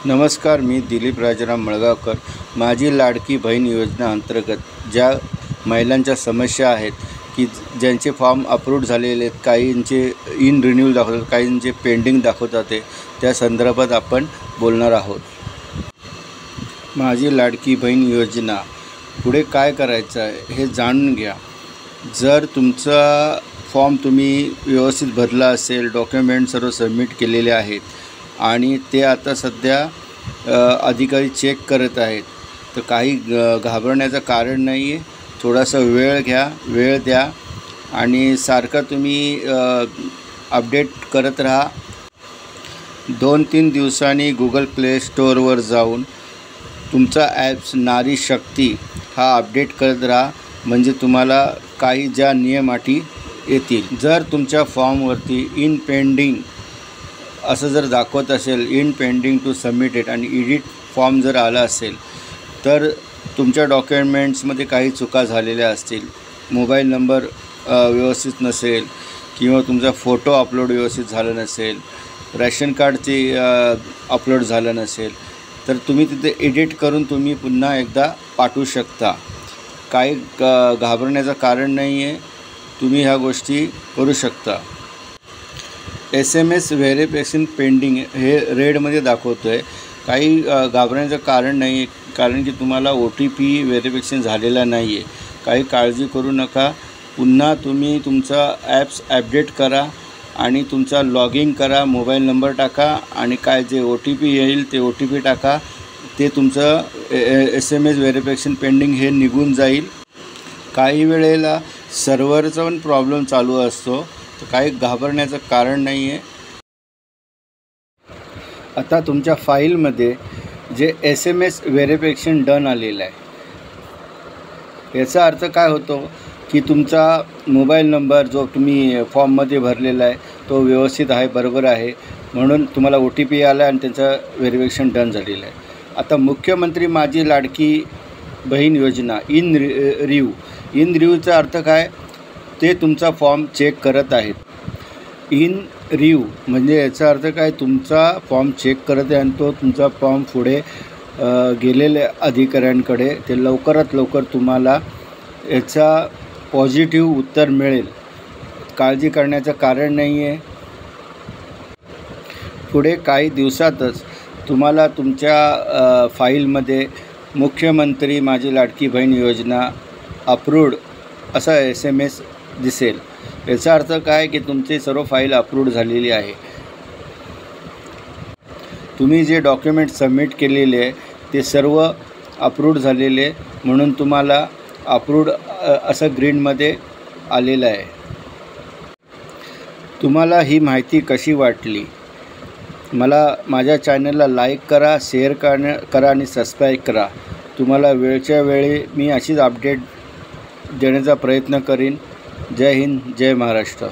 नमस्कार, मी दिलीप राजाराम मळगावकर. माझी लाडकी बहीण योजना अंतर्गत ज्या महिलांच्या समस्या आहेत की ज्यांचे फॉर्म अप्रूव्ड झालेले आहेत, काहींचे इन रिन्यूल दाखवतात, काहींचे पेंडिंग दाखवतात, त्या संदर्भात आपण बोलणार आहोत. माझी लाडकी बहीण योजना पुढे काय करायचं आहे हे जाणून घ्या. जर तुमचा फॉर्म तुम्ही व्यवस्थित भरला असेल, डॉक्युमेंट सर्व सबमिट केलेले आहेत आणि ते आता सध्या अधिकारी चेक करत आहेत, तर काही घाबरण्याचं कारण नाही आहे. थोडासा वेळ द्या आणि सारखं तुम्ही अपडेट करत राहा. 2-3 दिवसांनी गुगल प्ले स्टोअरवर जाऊन तुमचा ॲप्स नारी शक्ती हा अपडेट करत राहा, म्हणजे तुम्हाला काही ज्या नियम अटी येतील. जर तुमच्या फॉर्मवरती इन पेंडिंग असं जर दाखवत असेल, इन पेंडिंग टू सबमिटेड आणि एडिट फॉर्म जर आला असेल, तर तुमच्या डॉक्युमेंट्समध्ये काही चुका झालेल्या असतील, मोबाईल नंबर व्यवस्थित नसेल किंवा तुमचा फोटो अपलोड व्यवस्थित झाला नसेल, रॅशन कार्डची अपलोड झालं नसेल, तर तुम्ही तिथे एडिट करून तुम्ही पुन्हा एकदा पाठवू शकता. काही घाबरण्याचं कारण नाही आहे, तुम्ही ह्या गोष्टी करू शकता. SMS व्हेरिफिकेशन पेंडिंग हे रेडमध्ये दाखवतो आहे. काही घाबरण्याचं कारण नाही आहे, कारण की तुम्हाला OTP व्हेरिफिकेशन झालेला नाही आहे. काही काळजी करू नका. पुन्हा तुम्ही तुमचा ॲप्स अपडेट करा आणि तुमचा लॉग इन करा, मोबाईल नंबर टाका आणि काय जे OTP येईल ते OTP टाका. ते तुमचं SMS व्हेरिफिकेशन पेंडिंग हे निघून जाईल. काही वेळेला सर्व्हरचा पण प्रॉब्लेम चालू असतो, तर काही घाबरण्याचं कारण नाही आहे. आता तुमच्या फाईलमध्ये जे SMS व्हेरिफिकेशन डन आलेलं आहे, याचा अर्थ काय होतो की तुमचा मोबाईल नंबर जो तुम्ही फॉर्ममध्ये भरलेला आहे तो व्यवस्थित आहे, बरोबर आहे, म्हणून तुम्हाला OTP आला आणि त्याचं व्हेरिफिकेशन डन झालेलं आहे. आता मुख्यमंत्री माझी लाडकी बहीण योजना इन रिव्ह्यूचा अर्थ काय, ते तुमचा फॉर्म चेक करत आहेत. इन रिव्ह्यू म्हणजे याचा अर्थ काय, तुमचा फॉर्म चेक करत आहे आणि तो तुमचा फॉर्म पुढे गेलेल्या अधिकाऱ्यांकडे, ते लवकरात लवकर तुम्हाला याचा पॉझिटिव्ह उत्तर मिळेल. काळजी करण्याचं कारण नाही आहे. पुढे काही दिवसातच तुम्हाला तुमच्या फाईलमध्ये मुख्यमंत्री माझी लाडकी बहीण योजना अप्रूव्ड असा SMS दिसेल. याचा अर्थ काय की तुमची सर्व फाईल अप्रूव्ड झालेली आहे. तुम्ही जे डॉक्युमेंट सबमिट केलेले आहे ते सर्व अप्रूव्ड झालेले, म्हणून तुम्हाला अप्रूव्ड असं ग्रीनमध्ये आलेलं आहे. तुम्हाला ही माहिती कशी वाटली? माझ्या चॅनलला लाईक करा, शेअर करा आणि सबस्क्राईब करा. तुम्हाला वेळच्या वेळी मी अशीच अपडेट देण्याचा प्रयत्न करीन. जय हिंद, जय महाराष्ट्र.